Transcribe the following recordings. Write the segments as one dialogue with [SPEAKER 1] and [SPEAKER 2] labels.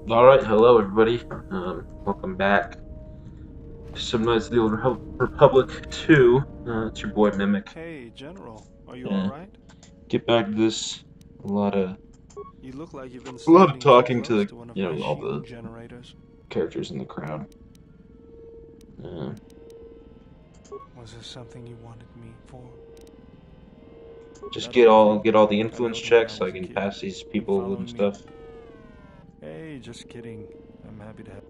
[SPEAKER 1] Alright, hello everybody. Welcome back to some Knights of the Old Republic 2. It's your boy Mimic.
[SPEAKER 2] Hey, General, are you
[SPEAKER 1] Yeah,
[SPEAKER 2] alright?
[SPEAKER 1] get back to this. A lot of
[SPEAKER 2] You look like you've been
[SPEAKER 1] a lot of
[SPEAKER 2] standing too
[SPEAKER 1] talking to
[SPEAKER 2] close
[SPEAKER 1] the
[SPEAKER 2] to one of my
[SPEAKER 1] all
[SPEAKER 2] shield
[SPEAKER 1] the
[SPEAKER 2] generators.
[SPEAKER 1] characters in the crowd. Uh,
[SPEAKER 2] Was there something you wanted me for?
[SPEAKER 1] just
[SPEAKER 2] That old creep.
[SPEAKER 1] get all the
[SPEAKER 2] I
[SPEAKER 1] influence
[SPEAKER 2] wrote him when I
[SPEAKER 1] checks so I
[SPEAKER 2] was a
[SPEAKER 1] can
[SPEAKER 2] kid.
[SPEAKER 1] pass these
[SPEAKER 2] Been
[SPEAKER 1] people and
[SPEAKER 2] following me.
[SPEAKER 1] stuff.
[SPEAKER 2] Hey, just kidding. I'm happy to help.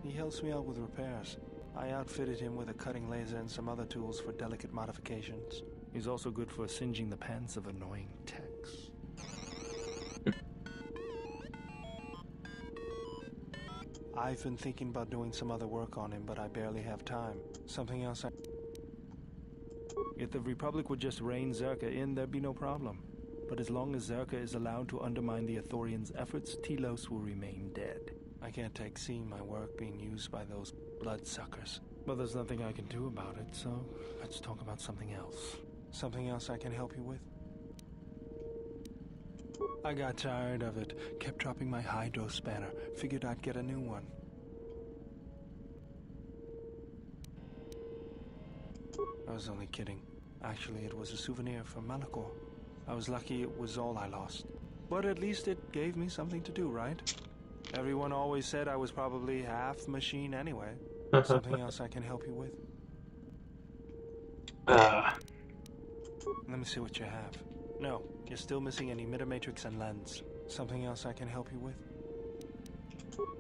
[SPEAKER 2] He helps me out with repairs. I outfitted him with a cutting laser and some other tools for delicate modifications. He's also good for singeing the pants of annoying techs. I've been thinking about doing some other work on him, but I barely have time. Something else If the Republic would just rein Zerka in, there'd be no problem. But as long as Zerka is allowed to undermine the Ithorians' efforts, Telos will remain dead. I can't take seeing my work being used by those bloodsuckers. But there's nothing I can do about it, so let's talk about something else. Something else I can help you with? I got tired of it. Kept dropping my hydro spanner. Figured I'd get a new one. I was only kidding. Actually, it was a souvenir from Malachor. I was lucky it was all I lost. But at least it gave me something to do, right? Everyone always said I was probably half machine anyway. Something else I can help you with?
[SPEAKER 1] uh,
[SPEAKER 2] Let me see what you have. No, you're still missing an emitter matrix and lens. Something else I can help you with?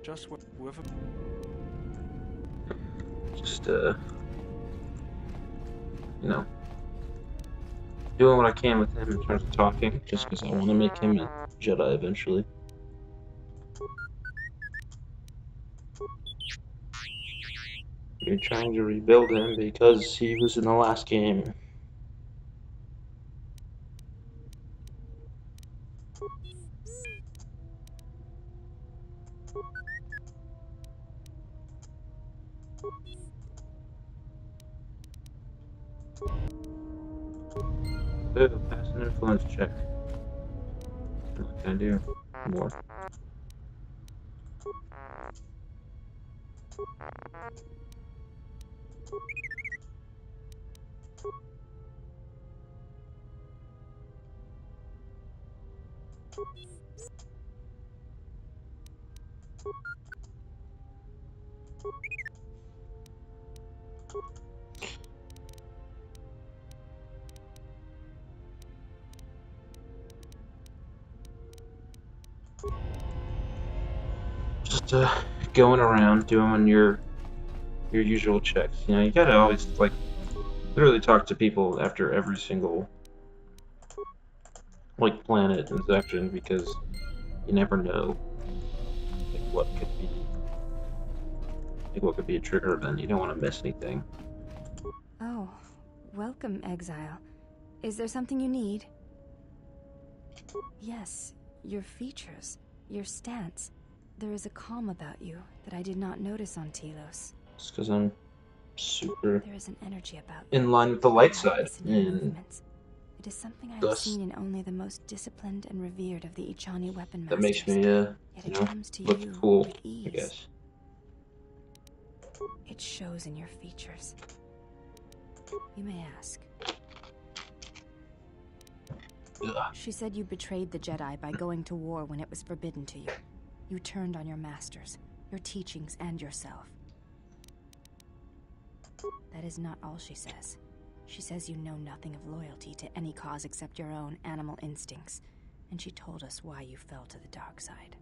[SPEAKER 2] Just whoever...
[SPEAKER 1] just you know, doing what I can with him in terms of talking, just because I want to make him a Jedi eventually. You're trying to rebuild him because he was in the last game. Ooh, pass an influence check. What can I do? More. Just going around doing your usual checks. You know, you gotta always like literally talk to people after every single like planet and section because you never know like what could be a trigger event. You don't want to miss anything.
[SPEAKER 3] Oh, welcome, Exile. Is there something you need? Yes, your features, your stance. There is a calm about you that I did not notice on Telos.
[SPEAKER 1] It's because I'm super
[SPEAKER 3] There is an energy about you,
[SPEAKER 1] in line with the
[SPEAKER 3] a
[SPEAKER 1] light side,
[SPEAKER 3] lightness in your
[SPEAKER 1] and
[SPEAKER 3] movements. It is something I have
[SPEAKER 1] thus
[SPEAKER 3] seen in only the most disciplined and revered of the Ichani weapon
[SPEAKER 1] that makes
[SPEAKER 3] masters.
[SPEAKER 1] me
[SPEAKER 3] Yet
[SPEAKER 1] you
[SPEAKER 3] it
[SPEAKER 1] know
[SPEAKER 3] comes to
[SPEAKER 1] look
[SPEAKER 3] you
[SPEAKER 1] cool,
[SPEAKER 3] with
[SPEAKER 1] I
[SPEAKER 3] ease.
[SPEAKER 1] guess.
[SPEAKER 3] It shows in your features. You may ask.
[SPEAKER 1] Ugh.
[SPEAKER 3] She said you betrayed the Jedi by going to war when it was forbidden to you. You turned on your masters, your teachings, and yourself. That is not all she says. She says you know nothing of loyalty to any cause except your own animal instincts, and she told us why you fell to the dark side.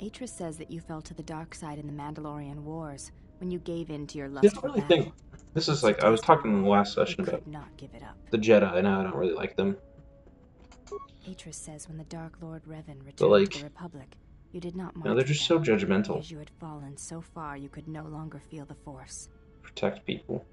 [SPEAKER 3] Atris says that you fell to the dark side in the Mandalorian Wars, when you gave in to your
[SPEAKER 1] I
[SPEAKER 3] lust
[SPEAKER 1] don't
[SPEAKER 3] for
[SPEAKER 1] really think
[SPEAKER 3] battle.
[SPEAKER 1] this is
[SPEAKER 3] Once you
[SPEAKER 1] like I was
[SPEAKER 3] tasted
[SPEAKER 1] talking in the
[SPEAKER 3] war,
[SPEAKER 1] last
[SPEAKER 3] you
[SPEAKER 1] session about
[SPEAKER 3] could not give it up.
[SPEAKER 1] the Jedi, and I don't really like them.
[SPEAKER 3] Atris says when the Dark Lord Revan
[SPEAKER 1] But
[SPEAKER 3] returned to the
[SPEAKER 1] like,
[SPEAKER 3] Republic, you did not
[SPEAKER 1] you know, they're
[SPEAKER 3] march with
[SPEAKER 1] just so
[SPEAKER 3] them,
[SPEAKER 1] judgmental.
[SPEAKER 3] because you had fallen so far you could no longer feel the Force.
[SPEAKER 1] Protect people.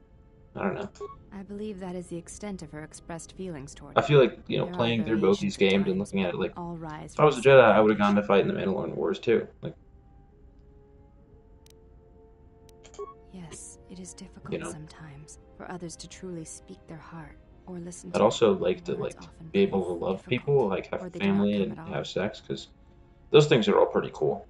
[SPEAKER 1] I don't know.
[SPEAKER 3] I believe that is the extent of her expressed feelings toward
[SPEAKER 1] I
[SPEAKER 3] you.
[SPEAKER 1] feel like, you know,
[SPEAKER 3] There are
[SPEAKER 1] playing through both these
[SPEAKER 3] variations at
[SPEAKER 1] games and
[SPEAKER 3] times,
[SPEAKER 1] looking at
[SPEAKER 3] but
[SPEAKER 1] it like,
[SPEAKER 3] all rise
[SPEAKER 1] if I
[SPEAKER 3] from
[SPEAKER 1] was
[SPEAKER 3] the
[SPEAKER 1] a Jedi,
[SPEAKER 3] same
[SPEAKER 1] I would have gone
[SPEAKER 3] foundation.
[SPEAKER 1] to fight in the Mandalorian Wars too. Like,
[SPEAKER 3] Yes, it is
[SPEAKER 1] you
[SPEAKER 3] difficult
[SPEAKER 1] know,
[SPEAKER 3] sometimes for others to truly speak their heart. or listen
[SPEAKER 1] I'd
[SPEAKER 3] to.
[SPEAKER 1] also like to
[SPEAKER 3] Words often
[SPEAKER 1] be able
[SPEAKER 3] prove
[SPEAKER 1] to love
[SPEAKER 3] difficult,
[SPEAKER 1] people, like have
[SPEAKER 3] or
[SPEAKER 1] a
[SPEAKER 3] they do not
[SPEAKER 1] family
[SPEAKER 3] come
[SPEAKER 1] and
[SPEAKER 3] at all.
[SPEAKER 1] have sex, because those things are all pretty cool.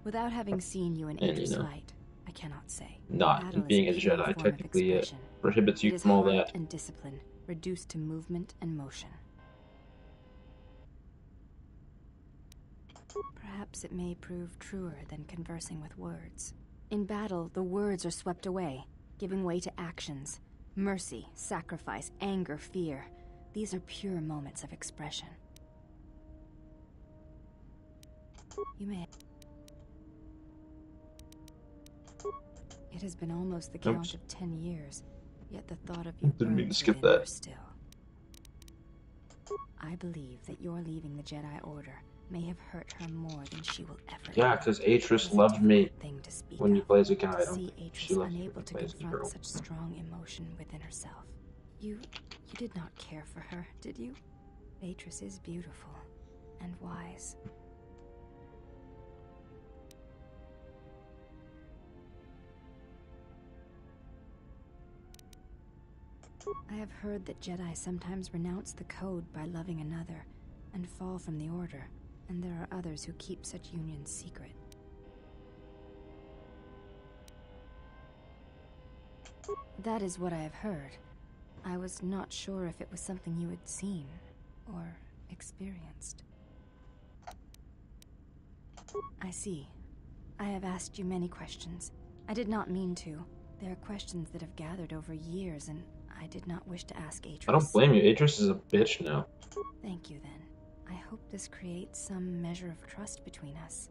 [SPEAKER 3] Without having seen you in
[SPEAKER 1] And
[SPEAKER 3] Aegis light, I cannot say.
[SPEAKER 1] not
[SPEAKER 3] Battle is a
[SPEAKER 1] being a
[SPEAKER 3] pure
[SPEAKER 1] Jedi
[SPEAKER 3] form of
[SPEAKER 1] technically
[SPEAKER 3] expression.
[SPEAKER 1] prohibits
[SPEAKER 3] It
[SPEAKER 1] you
[SPEAKER 3] is
[SPEAKER 1] from all
[SPEAKER 3] heart
[SPEAKER 1] that.
[SPEAKER 3] and discipline, reduced to movement and motion. Perhaps it may prove truer than conversing with words. In battle, the words are swept away, giving way to actions. Mercy, sacrifice, anger, fear. These are pure moments of expression. You may... It has been almost the count
[SPEAKER 1] Oops.
[SPEAKER 3] of 10 years, yet the thought of you
[SPEAKER 1] Didn't mean to
[SPEAKER 3] burns
[SPEAKER 1] skip
[SPEAKER 3] within her
[SPEAKER 1] that.
[SPEAKER 3] still. I believe that your leaving the Jedi Order may have hurt her more than she will ever
[SPEAKER 1] Yeah,
[SPEAKER 3] know.
[SPEAKER 1] because
[SPEAKER 3] It
[SPEAKER 1] Atris
[SPEAKER 3] was a
[SPEAKER 1] loved me
[SPEAKER 3] difficult thing to speak
[SPEAKER 1] when you
[SPEAKER 3] of,
[SPEAKER 1] play as a guy.
[SPEAKER 3] to
[SPEAKER 1] I don't
[SPEAKER 3] see
[SPEAKER 1] think she
[SPEAKER 3] Atris
[SPEAKER 1] loves me when
[SPEAKER 3] unable
[SPEAKER 1] you
[SPEAKER 3] to
[SPEAKER 1] play as a
[SPEAKER 3] confront
[SPEAKER 1] girl.
[SPEAKER 3] such strong emotion within herself. You did not care for her, did you? Atris is beautiful and wise. I have heard that Jedi sometimes renounce the code by loving another and fall from the Order, and there are others who keep such unions secret. That is what I have heard. I was not sure if it was something you had seen or experienced. I see. I have asked you many questions. I did not mean to. There are questions that have gathered over years, and I did not wish to ask Atris.
[SPEAKER 1] I don't blame you. Atris is a bitch now.
[SPEAKER 3] Thank you, then. I hope this creates some measure of trust between us.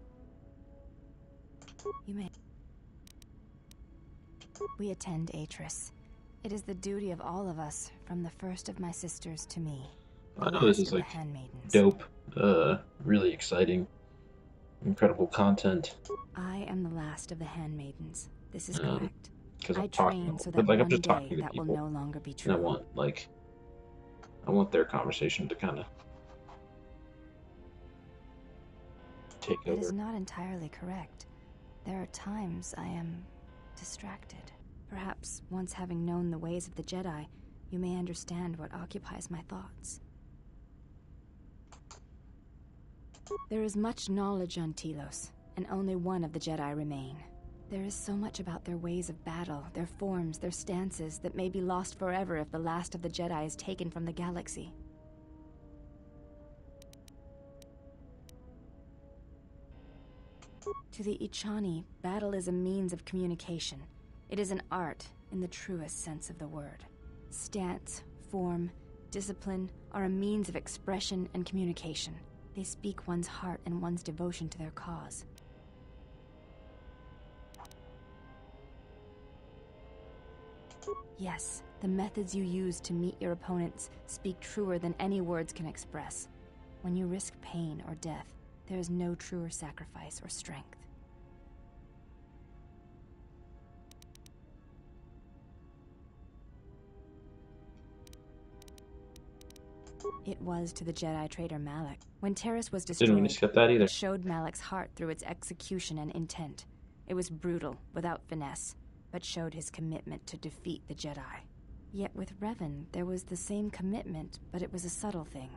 [SPEAKER 3] You may... We attend Atris. It is the duty of all of us, from the first of my sisters to me.
[SPEAKER 1] I know this is
[SPEAKER 3] The
[SPEAKER 1] like
[SPEAKER 3] handmaidens.
[SPEAKER 1] dope, really exciting, incredible content.
[SPEAKER 3] I am the last of the handmaidens. This is correct.
[SPEAKER 1] Because
[SPEAKER 3] I
[SPEAKER 1] I'm talking,
[SPEAKER 3] train so
[SPEAKER 1] but
[SPEAKER 3] that
[SPEAKER 1] like I'm
[SPEAKER 3] one
[SPEAKER 1] just
[SPEAKER 3] day
[SPEAKER 1] talking to
[SPEAKER 3] that will
[SPEAKER 1] people,
[SPEAKER 3] no longer be
[SPEAKER 1] and
[SPEAKER 3] true.
[SPEAKER 1] I want their conversation to kind of take
[SPEAKER 3] That
[SPEAKER 1] over.
[SPEAKER 3] is not entirely correct. There are times I am distracted. Perhaps once having known the ways of the Jedi, you may understand what occupies my thoughts. There is much knowledge on Telos, and only one of the Jedi remain. There is so much about their ways of battle, their forms, their stances, that may be lost forever if the last of the Jedi is taken from the galaxy. To the Ichani, battle is a means of communication. It is an art, in the truest sense of the word. Stance, form, discipline are a means of expression and communication. They speak one's heart and one's devotion to their cause. Yes, the methods you use to meet your opponents speak truer than any words can express. When you risk pain or death, there is no truer sacrifice or strength. It was to the Jedi traitor Malak. When Terrace was
[SPEAKER 1] Didn't mean to
[SPEAKER 3] destroyed,
[SPEAKER 1] skip that either.
[SPEAKER 3] it showed Malak's heart through its execution and intent. It was brutal, without finesse, but showed his commitment to defeat the Jedi. Yet with Revan, there was the same commitment, but it was a subtle thing,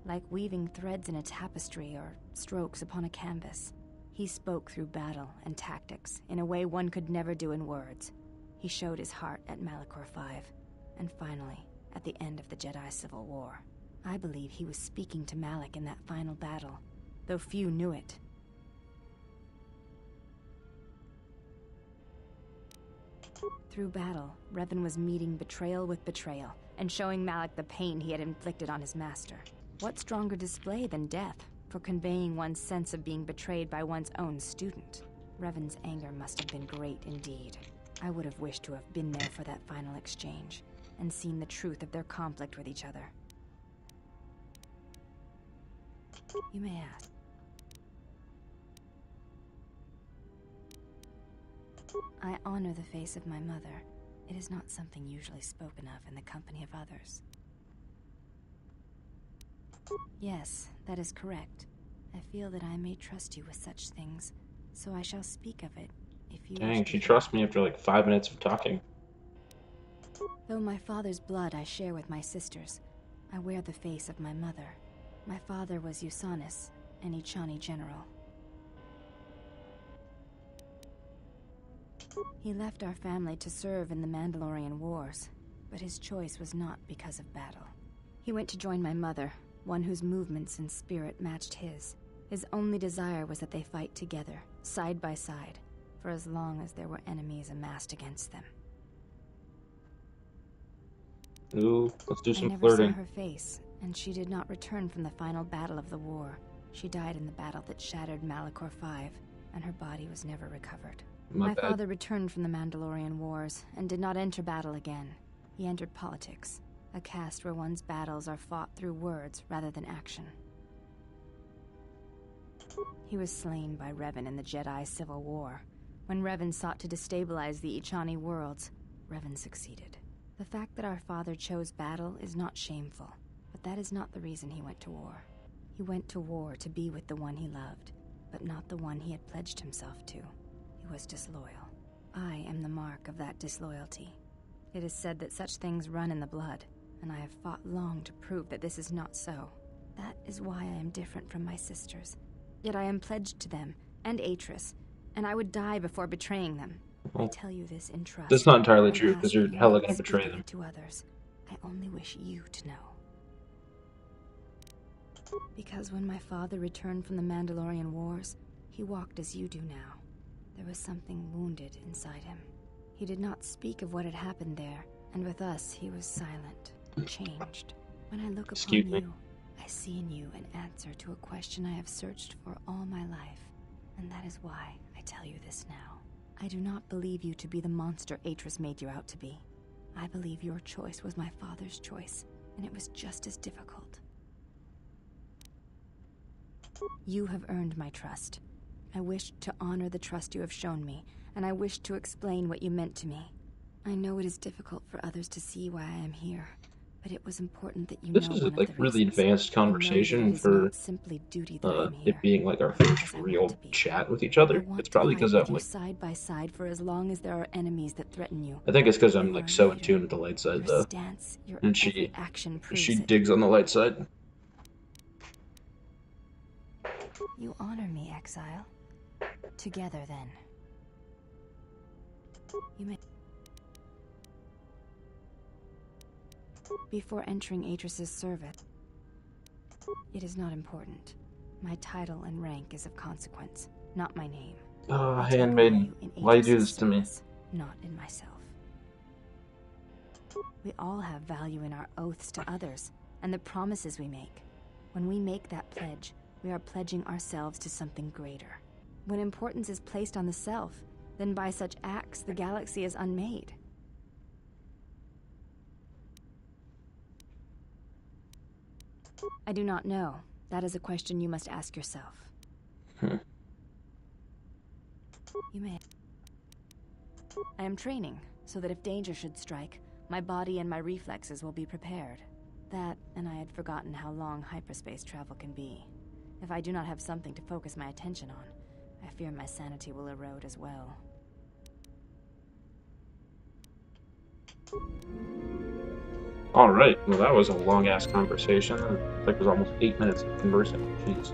[SPEAKER 3] like weaving threads in a tapestry or strokes upon a canvas. He spoke through battle and tactics in a way one could never do in words. He showed his heart at Malachor V, and finally, at the end of the Jedi Civil War. I believe he was speaking to Malak in that final battle, though few knew it. Through battle, Revan was meeting betrayal with betrayal, and showing Malak the pain he had inflicted on his master. What stronger display than death for conveying one's sense of being betrayed by one's own student? Revan's anger must have been great indeed. I would have wished to have been there for that final exchange, and seen the truth of their conflict with each other. You may ask. I honor the face of my mother. It is not something usually spoken of in the company of others. Yes, that is correct. I feel that I may trust you with such things, so I shall speak of it if you wish
[SPEAKER 1] Dang,
[SPEAKER 3] to
[SPEAKER 1] she
[SPEAKER 3] hear.
[SPEAKER 1] trusts me after like 5 minutes of talking.
[SPEAKER 3] Though my father's blood I share with my sisters, I wear the face of my mother. My father was Usanis, an Ichani general. He left our family to serve in the Mandalorian Wars, but his choice was not because of battle. He went to join my mother, one whose movements and spirit matched his. His only desire was that they fight together, side by side, for as long as there were enemies amassed against them.
[SPEAKER 1] Ooh, let's do
[SPEAKER 3] I
[SPEAKER 1] some
[SPEAKER 3] never saw
[SPEAKER 1] flirting.
[SPEAKER 3] her face, and she did not return from the final battle of the war. She died in the battle that shattered Malachor V, and her body was never recovered.
[SPEAKER 1] My
[SPEAKER 3] My
[SPEAKER 1] bad.
[SPEAKER 3] father returned from the Mandalorian Wars and did not enter battle again. He entered politics, a caste where one's battles are fought through words rather than action. He was slain by Revan in the Jedi Civil War. When Revan sought to destabilize the Ichani worlds, Revan succeeded. The fact that our father chose battle is not shameful, but that is not the reason he went to war. He went to war to be with the one he loved, but not the one he had pledged himself to. He was disloyal. I am the mark of that disloyalty. It is said that such things run in the blood, and I have fought long to prove that this is not so. That is why I am different from my sisters. Yet I am pledged to them, and Atris, and I would die before betraying them. I
[SPEAKER 1] Well,
[SPEAKER 3] tell you this in trust.
[SPEAKER 1] that's not entirely
[SPEAKER 3] I
[SPEAKER 1] true,
[SPEAKER 3] ask
[SPEAKER 1] because
[SPEAKER 3] that
[SPEAKER 1] you're
[SPEAKER 3] you
[SPEAKER 1] hella
[SPEAKER 3] not
[SPEAKER 1] gonna
[SPEAKER 3] speak
[SPEAKER 1] betray
[SPEAKER 3] of
[SPEAKER 1] them.
[SPEAKER 3] it to others. I only wish you to know. Because when my father returned from the Mandalorian Wars, he walked as you do now. There was something wounded inside him. He did not speak of what had happened there, and with us he was silent, changed. When I look
[SPEAKER 1] Excuse
[SPEAKER 3] upon
[SPEAKER 1] me.
[SPEAKER 3] you, I see in you an answer to a question I have searched for all my life, and that is why I tell you this now. I do not believe you to be the monster Atris made you out to be. I believe your choice was my father's choice, and it was just as difficult. You have earned my trust. I wish to honor the trust you have shown me, and I wish to explain what you meant to me. I know it is difficult for others to see why I am here, but it was important that you
[SPEAKER 1] This
[SPEAKER 3] know
[SPEAKER 1] is
[SPEAKER 3] one
[SPEAKER 1] like
[SPEAKER 3] of the
[SPEAKER 1] really
[SPEAKER 3] reasons.
[SPEAKER 1] advanced
[SPEAKER 3] And know that
[SPEAKER 1] conversation
[SPEAKER 3] it is
[SPEAKER 1] for
[SPEAKER 3] not simply duty that I am
[SPEAKER 1] it
[SPEAKER 3] here,
[SPEAKER 1] being like our
[SPEAKER 3] but
[SPEAKER 1] first
[SPEAKER 3] because I want
[SPEAKER 1] real
[SPEAKER 3] to be.
[SPEAKER 1] chat with each
[SPEAKER 3] I
[SPEAKER 1] other.
[SPEAKER 3] want
[SPEAKER 1] It's
[SPEAKER 3] to
[SPEAKER 1] probably
[SPEAKER 3] fight
[SPEAKER 1] because
[SPEAKER 3] with
[SPEAKER 1] I'm
[SPEAKER 3] you
[SPEAKER 1] like,
[SPEAKER 3] side by side for as long as there are enemies that threaten you.
[SPEAKER 1] I think it's because I'm
[SPEAKER 3] You
[SPEAKER 1] like
[SPEAKER 3] are a
[SPEAKER 1] so in
[SPEAKER 3] leader.
[SPEAKER 1] tune with the light side
[SPEAKER 3] Your
[SPEAKER 1] though,
[SPEAKER 3] stance, your
[SPEAKER 1] and
[SPEAKER 3] every action
[SPEAKER 1] she
[SPEAKER 3] proves it.
[SPEAKER 1] digs on the light side.
[SPEAKER 3] You honor me, exile. Together, then. You may. Before entering Atris's service, it is not important. My title and rank is of consequence, not my name.
[SPEAKER 1] Oh,
[SPEAKER 3] I take
[SPEAKER 1] handmaiden,
[SPEAKER 3] value in
[SPEAKER 1] why you do
[SPEAKER 3] Atris's
[SPEAKER 1] this to me?
[SPEAKER 3] service, not in myself. We all have value in our oaths to others, and the promises we make. When we make that pledge, we are pledging ourselves to something greater. When importance is placed on the self, then by such acts the galaxy is unmade. I do not know. That is a question you must ask yourself. You may. I am training, so that if danger should strike, my body and my reflexes will be prepared. That, and I had forgotten how long hyperspace travel can be. If I do not have something to focus my attention on, I fear my sanity will erode as well.
[SPEAKER 1] Alright, well that was a long-ass conversation. I think it was almost 8 minutes of conversing. Jeez.